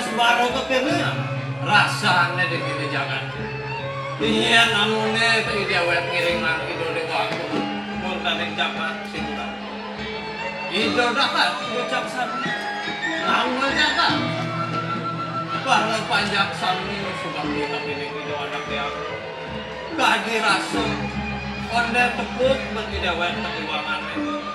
pas baru kekirnya rasanya di kini jangan iya namanya itu dewet ngiringan itu di waktu murka di jakat singkat itu dapat ucap sana namun jakat para panjak sami sudah kita pilih itu anak dia gak dirasa onde tepuk bagi dewet keuangannya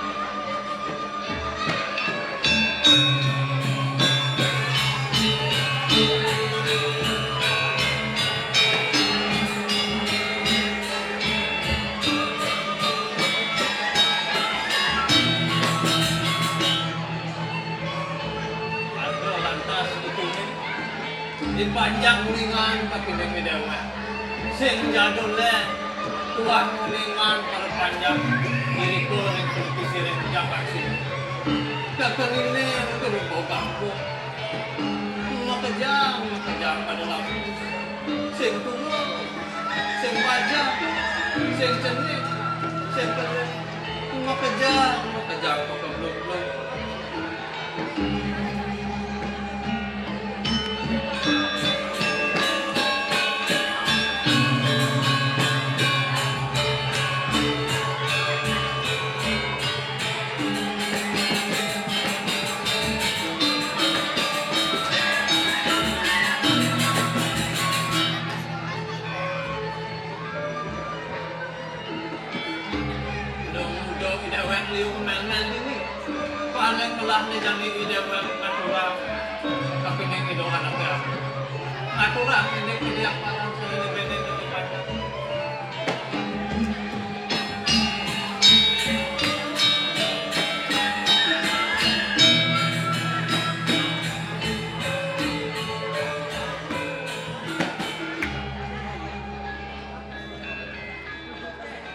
dipanjang kuningan tapi demi dewa sing jadulnya tuan kuningan perpanjang diriku yang berkisi yang jabat sini kakak ini yang terlupa kamu makejang pada lampu sing tua sing wajah sing cenik sing keren makejang pakai belum paling melah nih jadi ide aturan tapi neng itu anaknya aturan ini yang paling sering beda di depan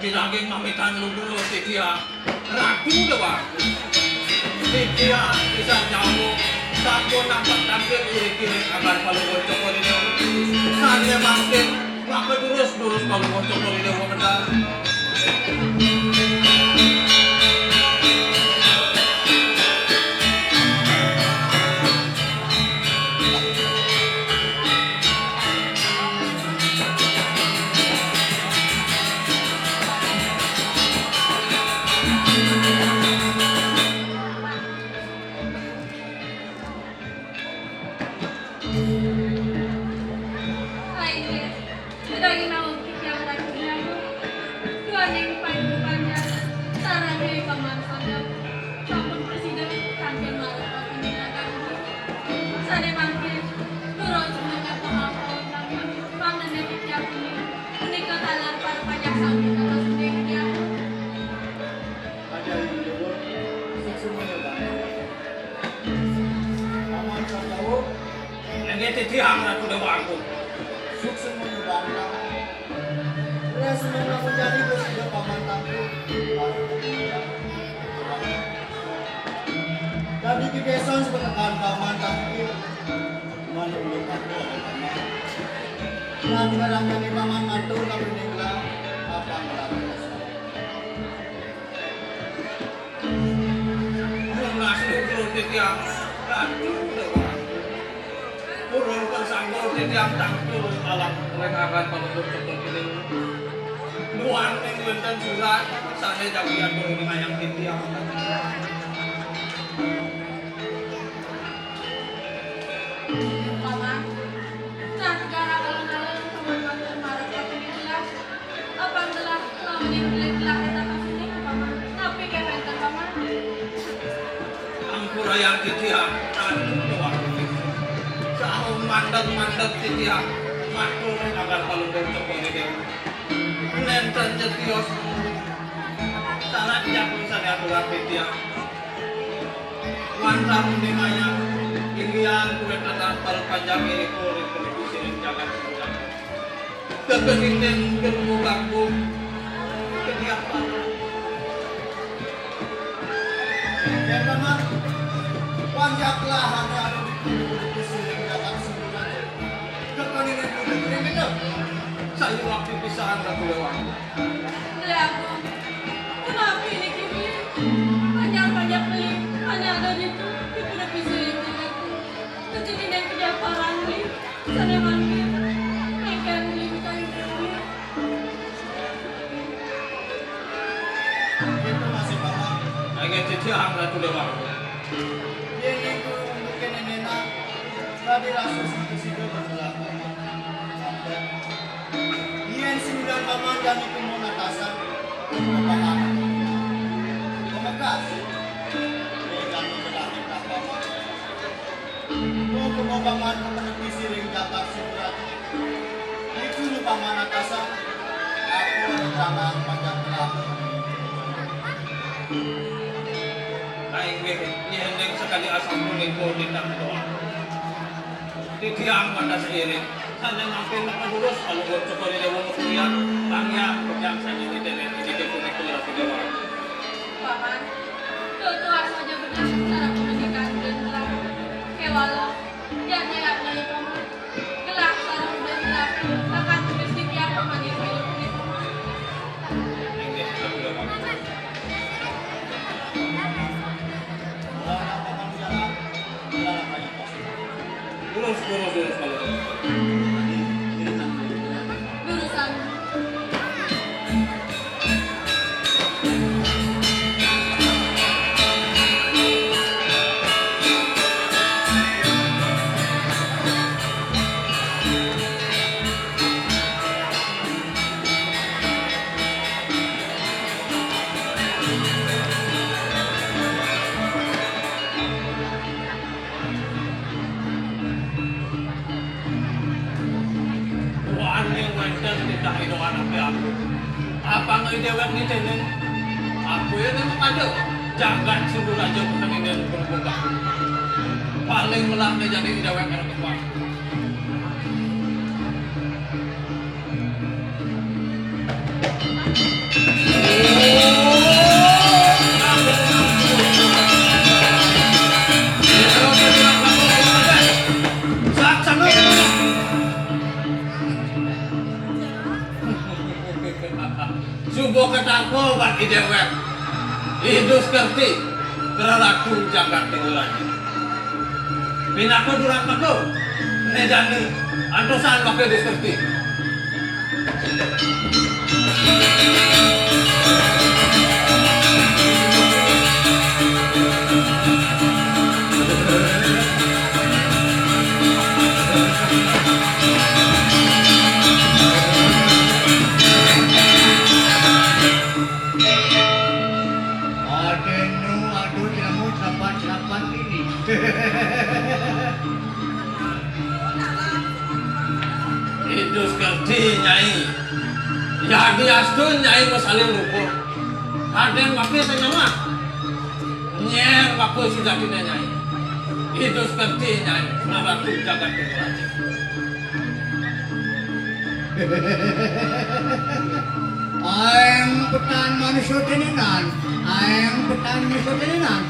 bilangin mamitan lu dulu dia ragu doang dia bisa jauh takut nampak tampil kiri agar kalau bocok ini hanya makin maka terus kalau bocok ini benar tiang aku udah bangun. Sukses menyumbangkan. Resmi menjadi bersedia paman tamu. Jadi kebesan sebenarnya paman tamu. Mana belum aku. Nah, barang dari paman mantu kami ninggal apa melakukan. Ngasih dulu tiang. Kurang tersangkut di tiang tangkul alam mereka akan menutup seperti ini muan yang bentang surat saya jagian berhubungan yang di tiang Paman, nah sekarang alun-alun paman marah seperti itulah apa telah selama ini telah kita kasih paman tapi kehendak paman ampura yang di tiang tangkul doang sahum mandat tiang makhluk agar kalau bocok ini nenten jetios sangat jatuh sana aturan tiang mantap dimanya ilian kulit tenang panjang ini kulit televisi jangan jangan kekeningan ketemu kampung ketiapan Dan paman panjaklah hanya televisi jangan sebulan. Kekeningan kulit itu. saya waktu pisahan satu lewat aku kenapa ini kini panjang beli hanya ada di itu tidak bisa itu kecilin yang kerja ganit mo natasan ang mga pangalan. Kumakas. May ganit sa langit na paman. Kung kumabangan ka panagpisiring dapat sigurat. Dito nyo pa manatasan. Ako ang tamang pagkakalap. Kaingin, ihendeng sekali asam kuning ko din ang doa. Titiang pada sa irin. Sana mampin nakadulus, alugod sa parilawa mo kuya, pangya, kuya sa ninitin, hindi ko kuning ko lang sigawa. Paman, tutuwa saja benar cara komunikasi dan gelar. Kewalo, jangan ya dari paman. Gelar sarung dan gelar akan tulis di tiap paman yang hidup di paman. Hindi, sabi ko lang. Wala na paman jalan. Wala na kayo pa. Durus kalau. Jurusan Tuhan yang mantan tidak hidup anak aku. Apa nggak dewek ni tenan? Aku yang memang ada. Jangan suruh raja pertandingan berbuka. Paling melangnya jadi dewek anak aku. Subuh ketangko bat idewek. Idus kerti berlaku jagat tinggalan. Pinako durang aku. Nedani antosan pakai idus kerti. Aduh, kamu sapan ini. Idus kerti nyai. Jadi astun nyai masalah lupa. Ada pakai senyawa. Nyer pakai sudah kita nyai. Idus kerti nyai. Berlaku jagat tinggalan. Ayang petan manusia tenenan. Ayang petan manusia tenenan.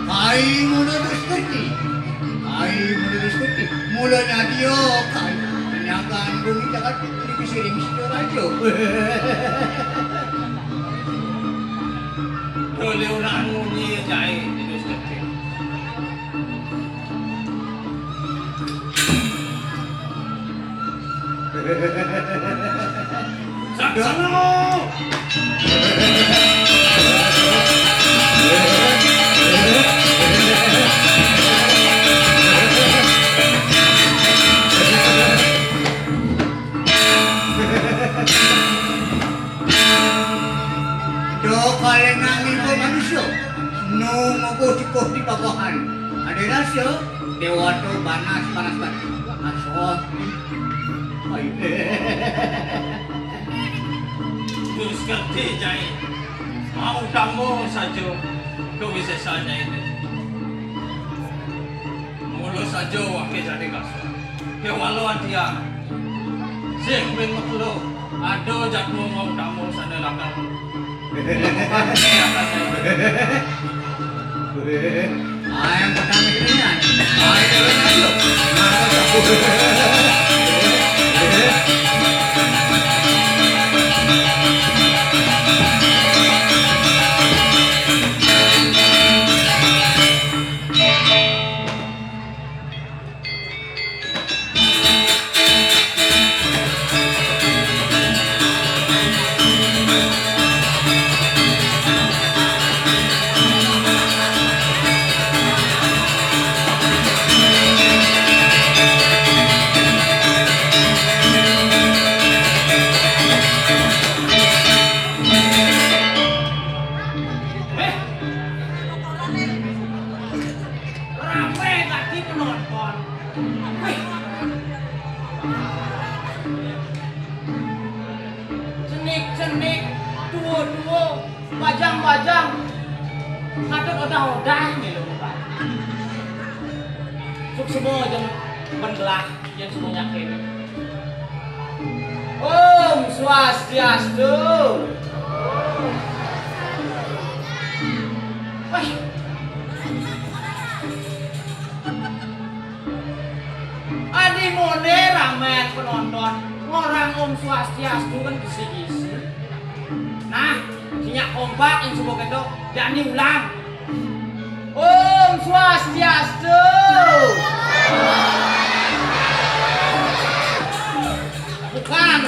Ay mula rezeki. Ay mula rezeki. Mulanya dia kan. Kenyataan bumi jagat televisi ring sido radio. Boleh orang munyi nyai idus kerti. Saksana! Kalau nangis ko manusia, no magkosik-kosik di babahan. Ada rasyo, dewa to panas banget. Asot. Ay. Terus kerti nyai. Mau kamu saja kewisesannya ini. Mulu saja wakil jadi kasar. Kewalau dia. Sing bin makhluk. Ada jatmu mau kamu sana lakar. Ayang pertama kedengan. Ayang ayo. cenik duo-duo bajang-bajang ngadeg odah-odah nih lho Pak. Suk semua jeung bendelah yang semuanya kene. Om Swastiastu. Wah. Adi mone ramen penonton orang Om Swastiastu kan kisi-kisi. Nah, sinyak kompak yang sebuah itu dan diulang. Om Swastiastu. Bukan.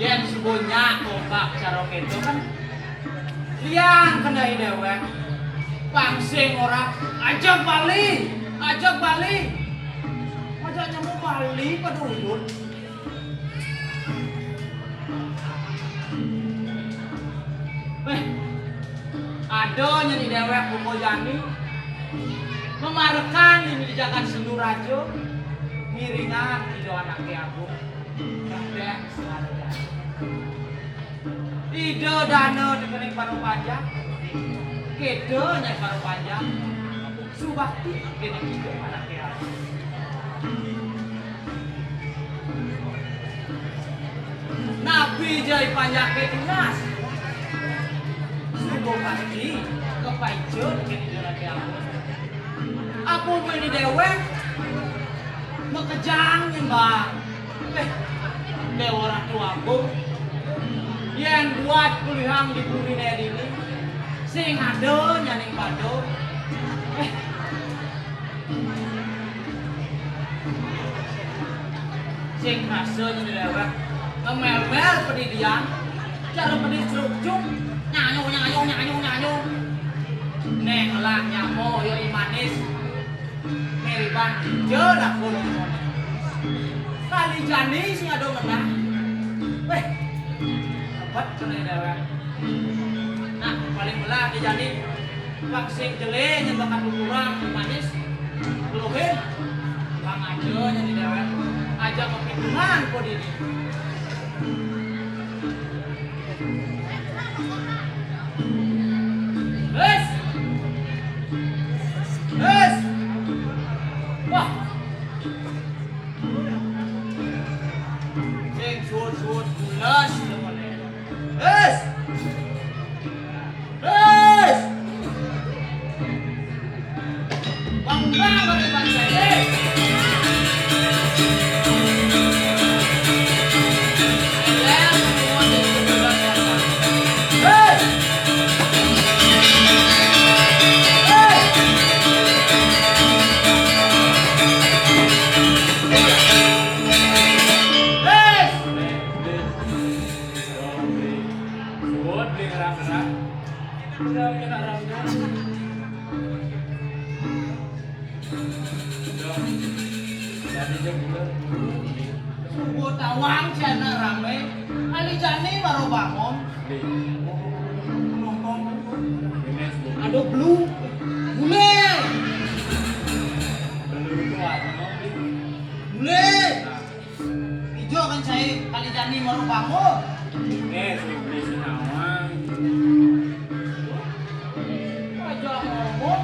Yang sebuahnya kompak cara itu kan liang kendai dewek pangsing orang ajak Bali ajak nyamuk Bali pedulun ada nyari dewek Buko Jani memarekan ini di Jakarta Sindurajo miringan itu anaknya aku kadang sengaja ide dana dikening paru panjang kede nyai paru panjang subakti kene ide anaknya aku Nabi jai panjang ketunas subakti kepaijeun kene ide anaknya aku beli dewek mekejang nyembah dewa orang tua aku yang buat kulihang di bumi ini sing ada nyaning pado sing rasa jadi lewat ngemel-mel pendidikan cara pendidik serujung nyanyo neng lah nyamo yo imanis meriban jelah kulung kali jani sing ada menang hebat kena dewek nah paling belah di jani vaksin jele yang bakal kurang manis keluhin bang aja yang di dewek ajak kepintungan kok ini wah sing suut bulas temen bangun dari pantai Subuh tawang jana rame, kali jani baru bangun. Aduh blue, bule hijau kan saya kali jani baru bangun. Beli sinawang. Aja ngomong.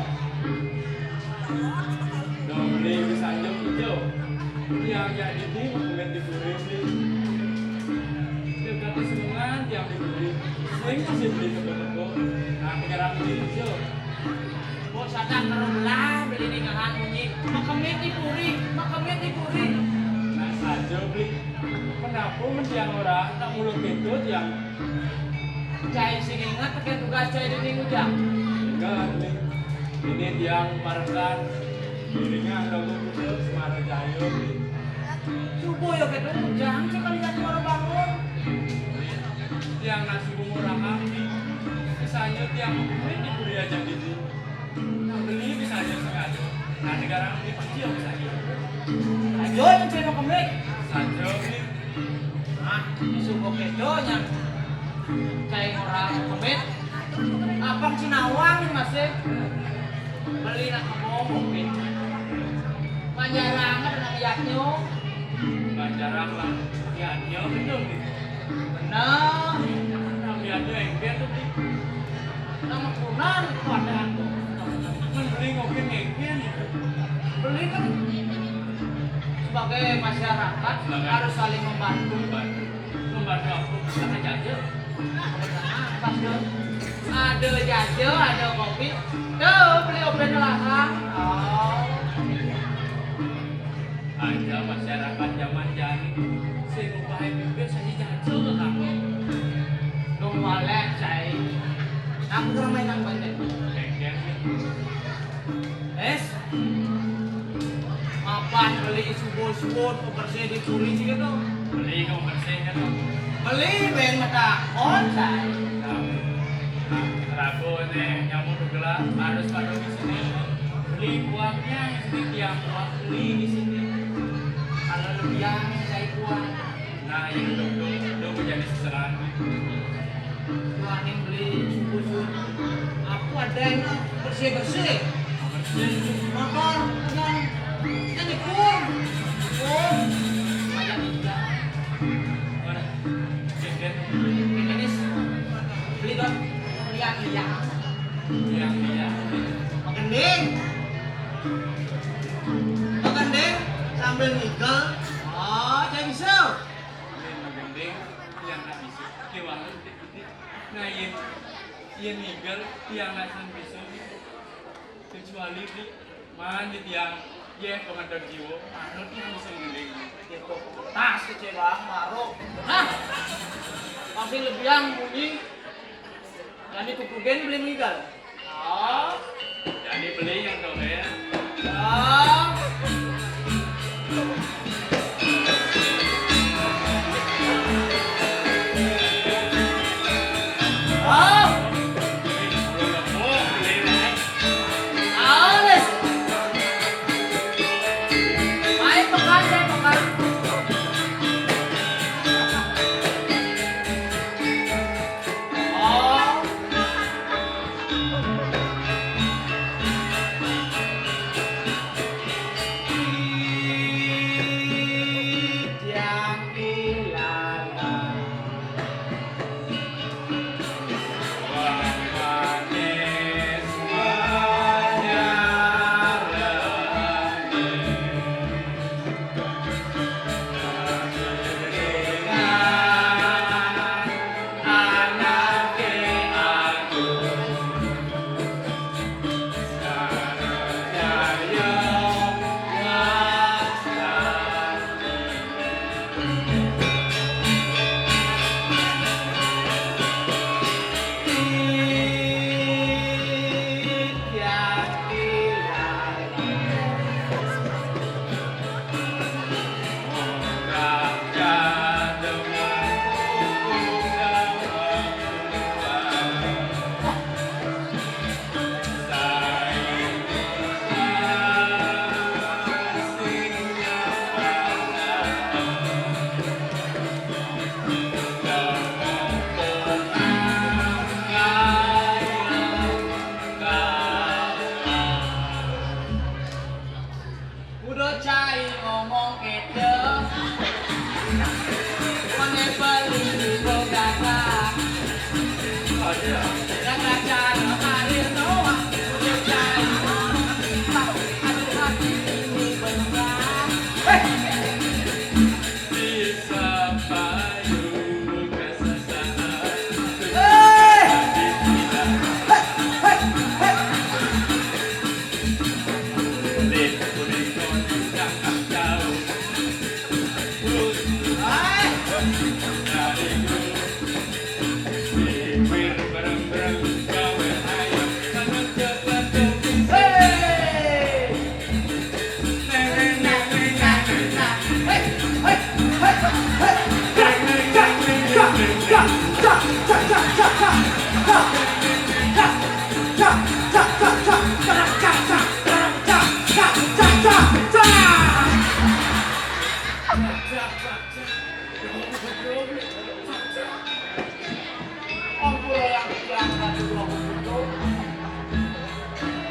Beli bisa hijau. Yang jadi ini bukan dibeli dekat di sungai yang dibeli sering masih beli toko-toko nah sekarang beli hijau bos sadar terulah beli di ngahan bunyi makemit dipuri nah saja beli kenapa mendiang orang tak mulut ketut yang cai sing ingat pakai tugas cai di ujang enggak beli ini yang barengan dirinya lagu kecil Semarang Jaya subuh ya kita ujang sekali jadi baru bangun yang nasi bumbu rahang misalnya tiang ini beli aja gitu beli misalnya sengaja nah negara ini pasti yang misalnya ayo yang saya mau kembali saja beli nah di subuh kedo yang saya orang kembali abang Cinawang masih beli nak ngomong mungkin Panjarangan dengan liatnya. Panjarang lah. Ya, dia betul. Benar. Tapi ada yang dia tuh di Nama kunan pada aku. beli ngopi ngengin. Beli kan sebagai masyarakat harus saling membantu. Membantu aku karena jajah. Pas tuh ada jajah, ada kopi. Tuh beli open lahang. Oh. Ada masyarakat zaman jani sing upahe pipi saja jajah ke kamu. Dong walek saya. Aku kurang mainan banyak. Ngengin. Es. Apaan beli subur-subur bersih dicuri sih gitu. Beli kamu bersih kan? Beli ben mata onsai. Rabu nih nyamuk gelap harus pada di sini. Beli uangnya di sini tiang uang beli di sini. Kalau lebih yang saya kuat. Nah ini dong menjadi seseran. Tuhan yang beli subur-subur. Aku ada yang bersih-bersih. Motor dengan jadi kum. Kum. Banyak juga. Mana? Ngengin. Ini beli dong. Liang-liang. Yang dia. Makan ding. Makan ding sambil nigel. Oh, jadi bisa. Gendeng yang nggak bisa kiwangan titik nah yang nigel yang nggak bisa kecuali di mana yang komandan jiwa anut yang bisa gendeng Itu tas kecewaan maruk. Hah? Masih lebih yang bunyi. Jadi kukugen beli nigel. Oh. jadi beli yang dong ya Oh. Oh. Ales. Main pekan deh pekan. Oh. Yang ilalang. Udah cai ngomong kete Mane beli bogata Gata cara hari noa Udah cai Aduh hati ini benar bisa payung kesesatan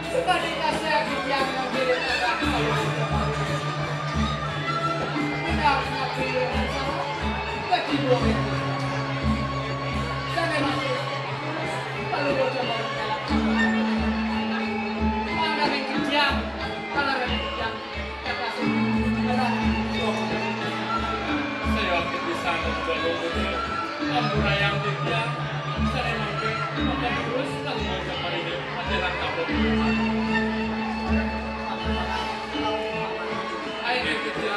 Suka dikasih yang diri pemburayang dia sare mangke maka terus kang maca paride adalah kabeh ai ge dia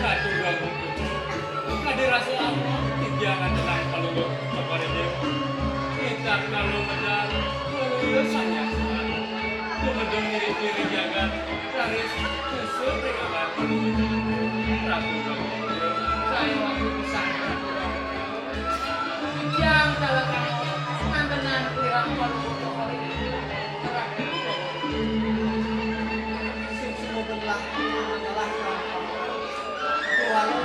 Ratu Galuh Kadirasa Allah jangan tenang kalau kepada kita kalau benar lulusannya kemudian diri jangan garis susu pegangan Ratu saya waktu kesana yang kalau kamu mantenan kurang baru kepada semoga adalah walau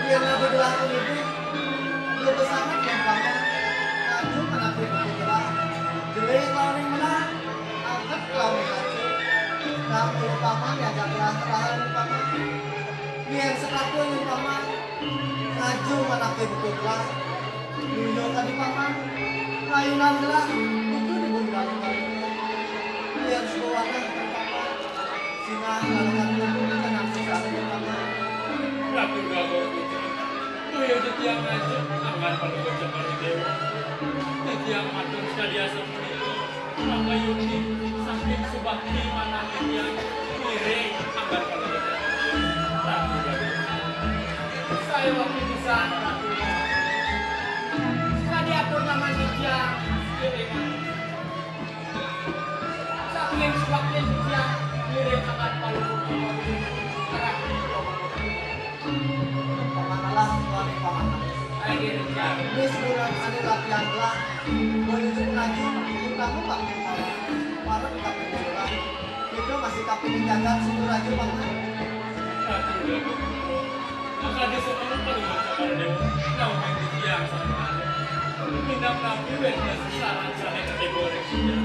dia nggak bergerak ini dia bersama yang banyak aku mengaku bergerak jelek lawan yang menang angkat lawan yang kamu paman ya jangan terlalu paman yang sepatu yang paman ngaju mengaku bergerak dulu tadi paman rayunan gerak itu dibunuh yang semuanya paman singa kalau kamu kan aku selalu paman Ratu Galuh Kaya jetiang aja akan paling baca pada dewa jetiang matung sadiasa menito maka yuki saking subakti mana jetiang miring akan paling baca Ratu Galuh saya waktu di sana Ratu Galuh sekali atur nama jetiang miring saking subakti jetiang miring akan paling baca Ratu Galuh Allah suami paman ini sebulan ada latihan gelah menuju pengaji kamu pakai paman marah pakai bola itu masih kapin jaga semua aja paman maka dia seorang paling baca pada dewa kau main yang sama minta nabi wenda saran sana kategori sudah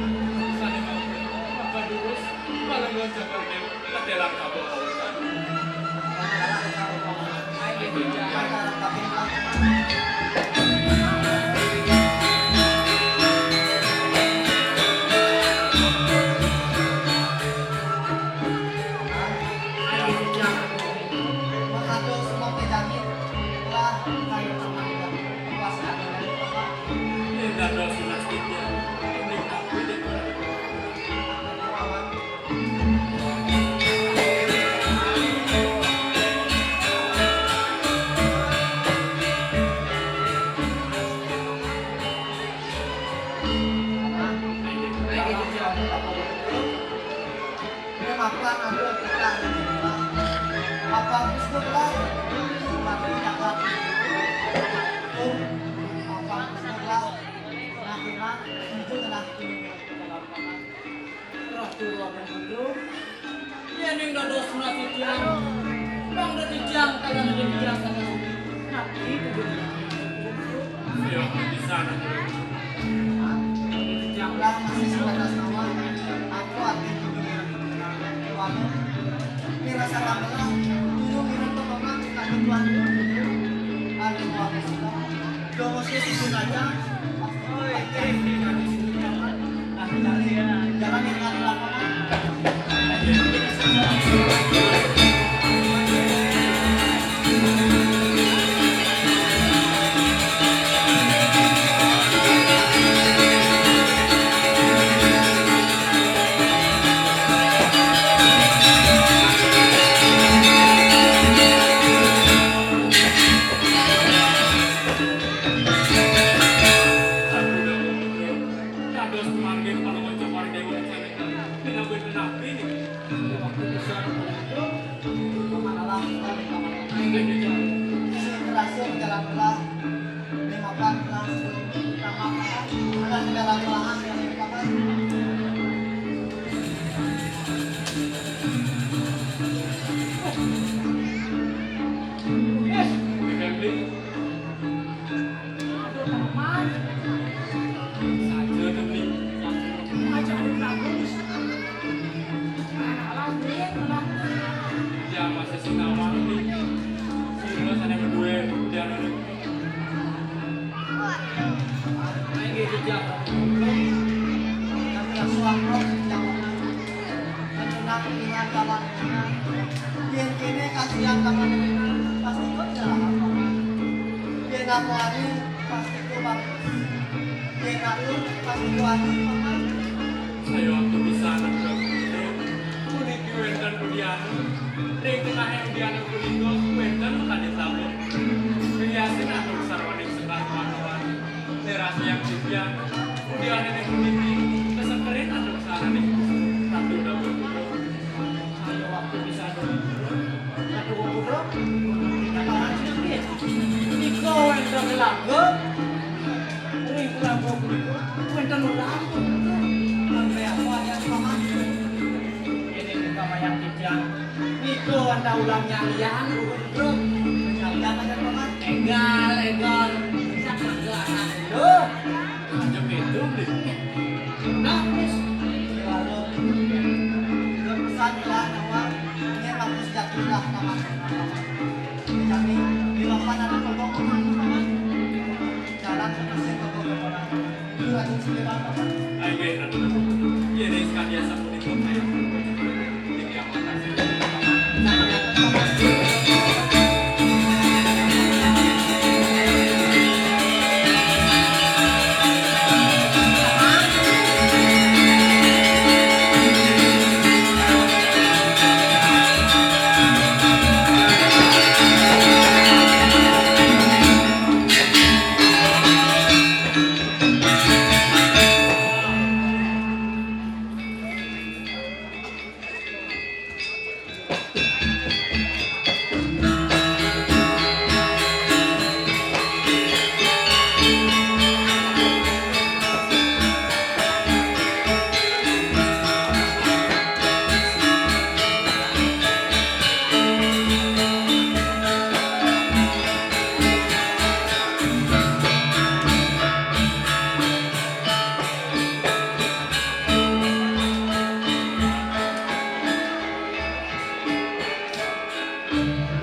sana mampu maka durus paling baca pada dewa ketelah kabel awasan mangrove jawabna. Menunang ingat kawannya. Biar kini kasihan kawannya pasti kerja apa. Biar aku hari pasti ku bagus. Biar aku pasti ku hari paman. Saya waktu bisa anak itu kuniki wenten kudianu ring tengahnya kudianu kudigo wenten tadi tabur kriasin atau sarwaning sekar kawan terasi yang sipian kudianu yang kuniki kesekerin atau saraning tapi udah berkudo Ayo waktu bisa dulu. Satu kumpul. Kawan sedikit. Niko enten lagu. Ring lagu kuliku. Enten lagu. Sampai aku aja paman. Ini kita mayang kijang. Niko anda ulang nyalian. Bro. Nyalian aja paman. Egal. Bisa kerjaan dulu. aja itu beli Nah, wis. Lalu berpesan lah bahwa ini bagus jatuhlah nama kami di lapangan ada pokok paman. Jalan terus yang pokok. Itu lagi sekitar paman. ayo anu ya nih sekali asa kuniki kayak jadi apa kasih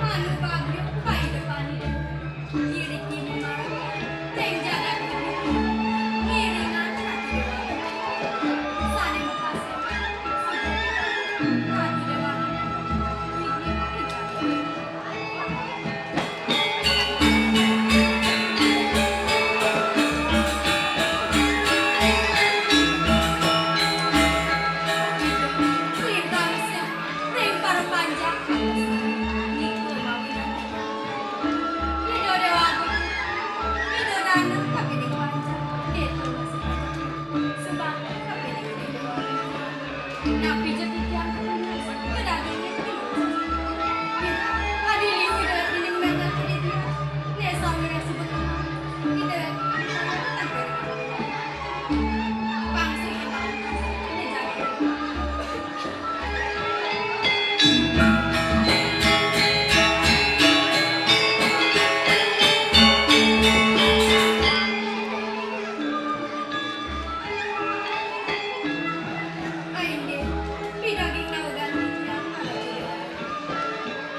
Manu pabrik pai depan itu. Kiri kiri marah. Teng jaga kiri. Iringan hati dewa. Sane makasih. Hati dewa. Ring bangsa, ring para panjang. Niko mawin. Ido dewaku. Ido dana kapiling panjang. Itu masih sebab kapiling dewa. Napi jadi tiang kedagingnya adili udah ini mereka dia. Nesa mereka sebut kita bangsa ini jaga. Ainde, pidaging naugan niya para dia.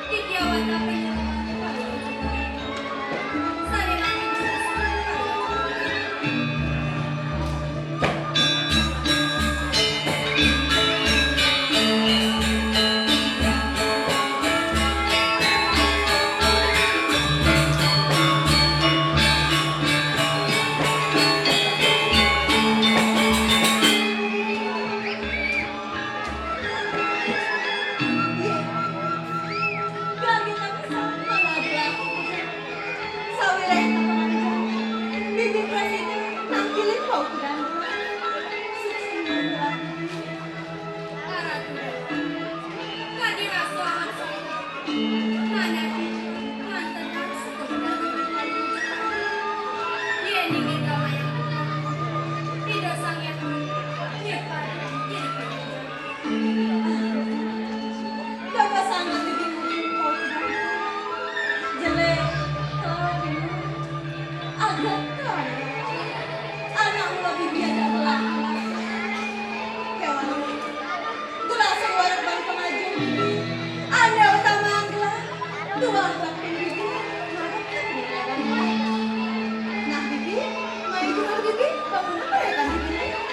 Tikiawan na piya para dia. Sari namin Diyos para Gamit ang isang malaga. Sa wilayah ng pamamagitan, bibig president ng Gilipaw Grande. Susunod lang. Para tuloy. Kadiraso ang saya. Hanapin, hantanan sa kabilang ng kalimutan. Yening ikaw ay Ido sang yakin. Yepan, yepan. Kapasangan din mo yung pagkakas. Jale, tawagin mo. Agad ka. Anak mo mabibigyan ng lahat. Kaya wala mo. Dula sa walang bang pangajong bibi. Ano tamang lang. Duwag lang yung bibi. Marap ka nilagan mo. Nak bibi, may ito ng bibi. Kamu na pare ka bibi na yun.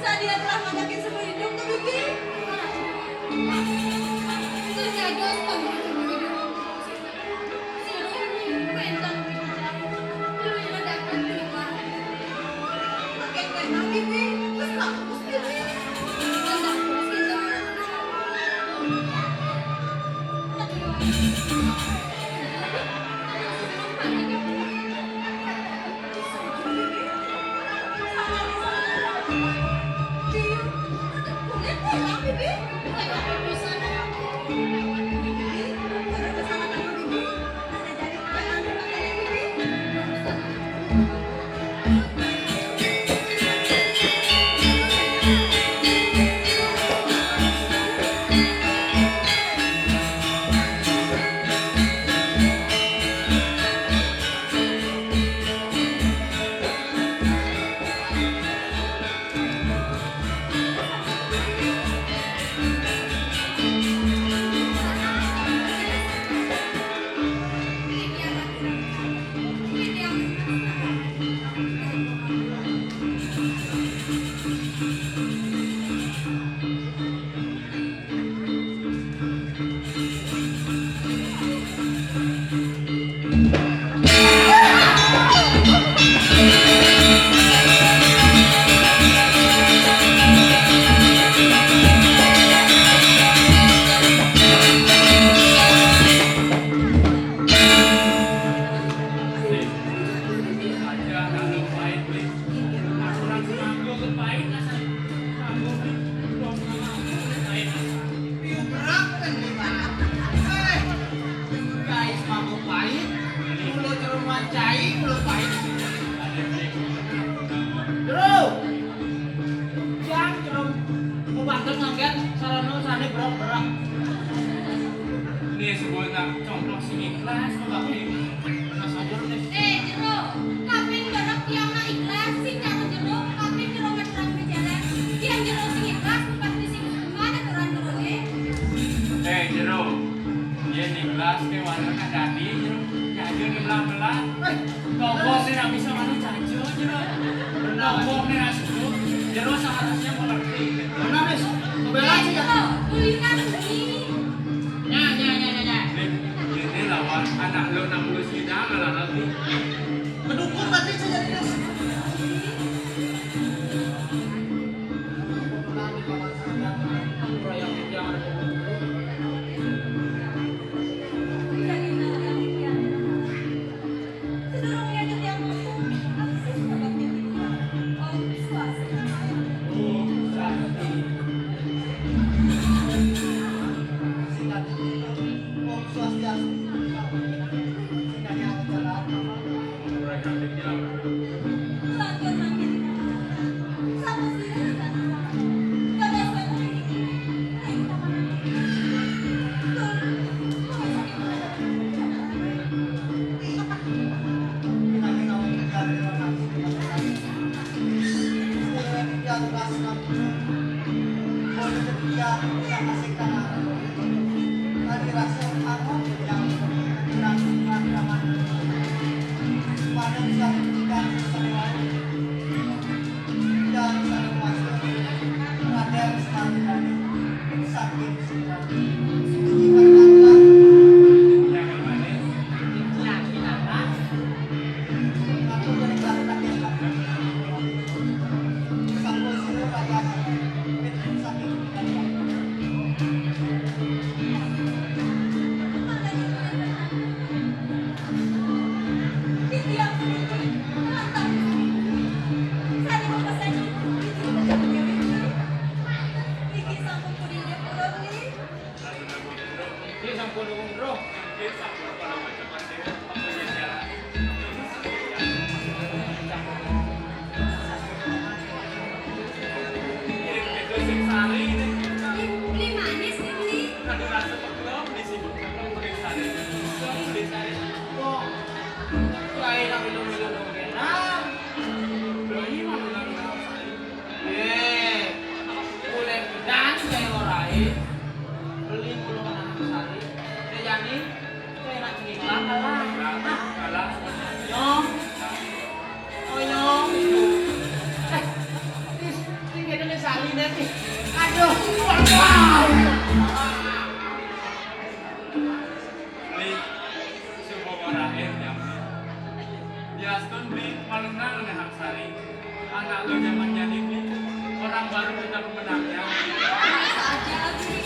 saat dia telah ngajakin seumur hidup tuh Bibi. Itu jajos kamu seumur hidup. Suruh pentang bijak. Lu yang dapat terima. Pakai pentang Bibi. Terus kampus Bibi. Tentang bos kita. Ini sebuah contoh sing ikhlas Mbak Bibi. Mas aja nih. Jero, kaping barak tiang na ikhlas sing karo jero, kaping jero metrang di jalan. Tiang jero sing ikhlas bukan di sing mana turun-turunnya. Jero. Dia ikhlas ke warna kadadi jero. Jajo ni belah-belah. Toko sih nak bisa mana jajo jero. Toko ni rasuku. Jero seharusnya mengerti. Mana wis? Bela sih ya. Jero, tulisan ini. Nya. Ini lawan anak lo 60 sidang malah nanti. Mendukung berarti saya jadi des. kali nih. Aduh, wow. Beli semua orang yang Diaskun beli malungan oleh Hangsari. Anak lo zaman jadi beli orang baru kita pemenangnya. Saja lagi.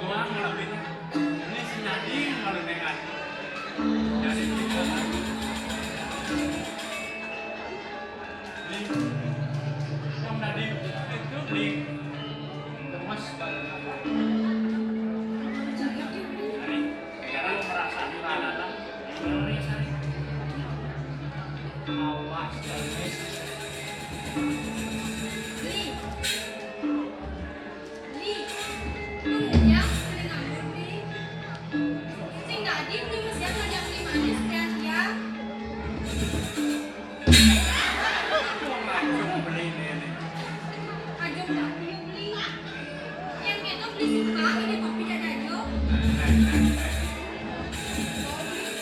Uang lebih ini si Nadine malu dengan jadi kita lagi. Di Om Nadine itu di gemes banget. Hari sekarang merasa di mana lah? Ini Sari. Awas guys. Li. Li. Tunggu ya, beli ngambur Li. Sing Nadine beli mesian ngajak beli manis ya. Uang langsung beli ini. Ajong tapi yuk Li. Yang gitu beli suka ini kopi jajajo.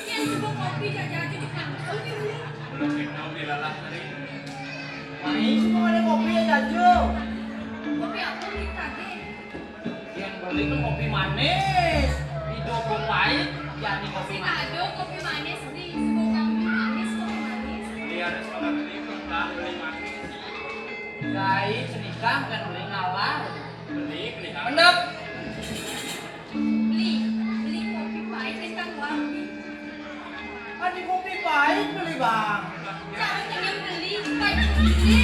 Yang coba kopi jajajo di langsung yuk Li. Belum kenal dilalah hari. Mari semua ada kopi ya Jajo. Kopi aku beli tadi. Yang beli tuh kopi manis. Itu kopi pahit, jadi kopi Sing manis. ado kopi manis Li. Suka kopi manis, kopi manis. Dia ada sekolah tadi tak beli manis. Guys, senikah bukan beli ngalah. Beli kelihatan. Mendap. Beli kopi pahit kita warung Li. Ada kopi pahit beli bang. Jangan yang beli, pahit beli.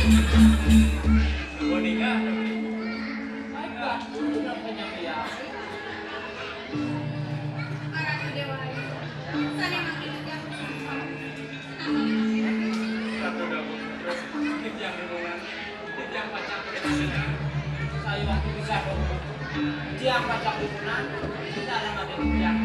Bodinya Baik bang, udah kenyang ya. Karena tu dewa itu. Sana makin yang satu dapur. Tip yang hubungan, tip yang pacak perkenalan. Saya waktu bisa dong. Dia pajak liburan, kita ada yang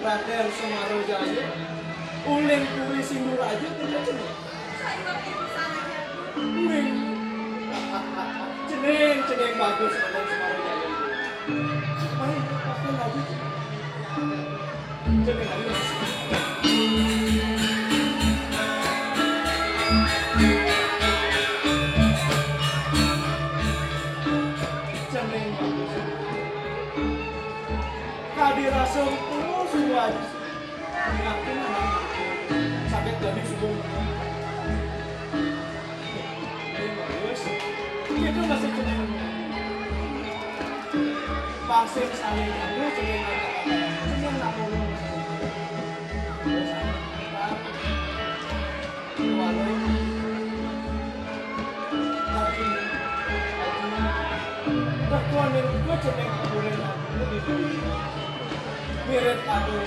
Raden Semaro Jaya, uling puri sindur aja tidak ceneng. Uling, ceneng bagus Raden Semaro Jaya. Mari pakai lagi. Ceneng lagi. Ceneng bagus. Kadirasem terus wajib. Yakin anak itu masih cuma pasir saling dulu cuma cuma nak ngomong walau terkuat dari itu cuma boleh lebih mirip atau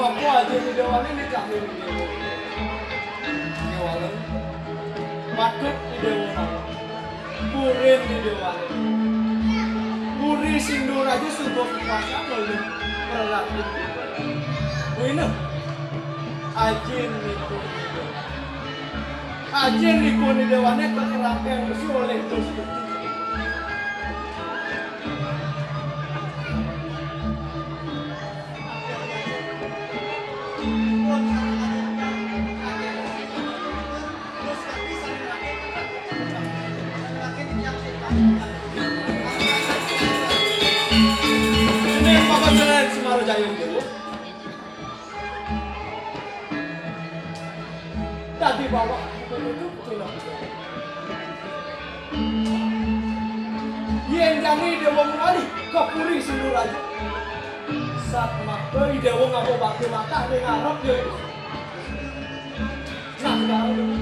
aku aja di dewan ini terakhir di dewan patut di dewan kurin di dewan kuri sindur aja subuh puasa lalu relatif ini ajin itu ajin di dewannya terkerangkang mesti oleh terus tadi bawa itu bilang yang jadi dewa mengali kapuri sindur aja saat maka dewa ngapa bakti mata dengan Arab dia itu nah sekarang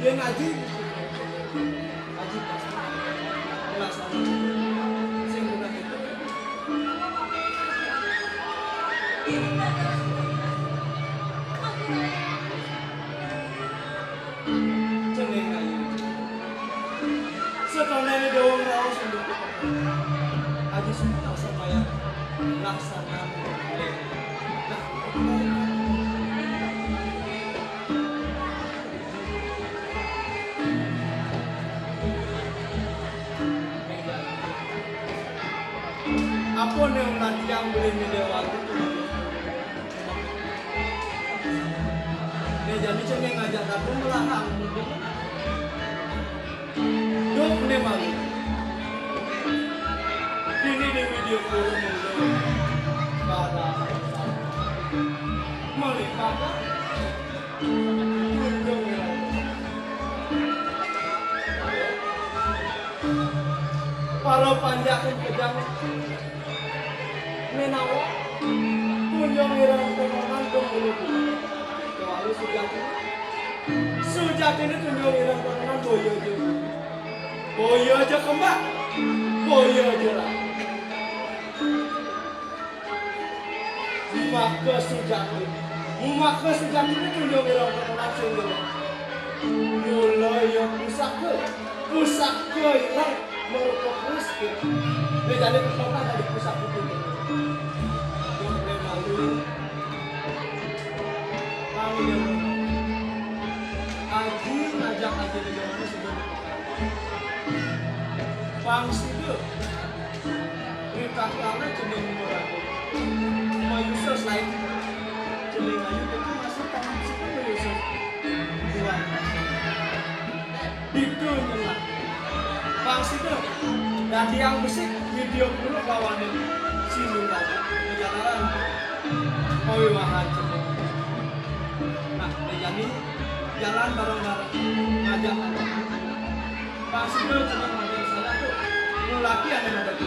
dia ngaji pasti melaksanakan sing guna itu jeneng ngaji setelah ini doang raus untuk aja semua supaya laksanakan apa yang nanti yang boleh menjawab itu dia jadi cuma ngajak aku melarang dok ini malu ini di video forum itu pada melihat para panjang pedang menawa kunjung irang teman dong dulu kewalu sejati ini kunjung irang teman boyo Boyo aja kembang, boyo aja lah. Maka sejati itu nyobero langsung dulu. Mulai yang pusaka yang merupakan pusaka. Bedanya kepala dari pusaka itu. Yang malu, kami yang Aji ngajak aja di mana sebelum Pangsi itu kita karena cenderung murah. Mayusir selain cenderung ayu itu masih pangsi itu mayusir dua. Itu nyelah. Pangsi itu dan yang musik video dulu lawanin sinung aja. Perjalanan Kowi Wahan cenderung. Nah, jadi jalan bareng-bareng ngajak anak. Pangsi itu cenderung ngajak saya tuh. Laki yang ada di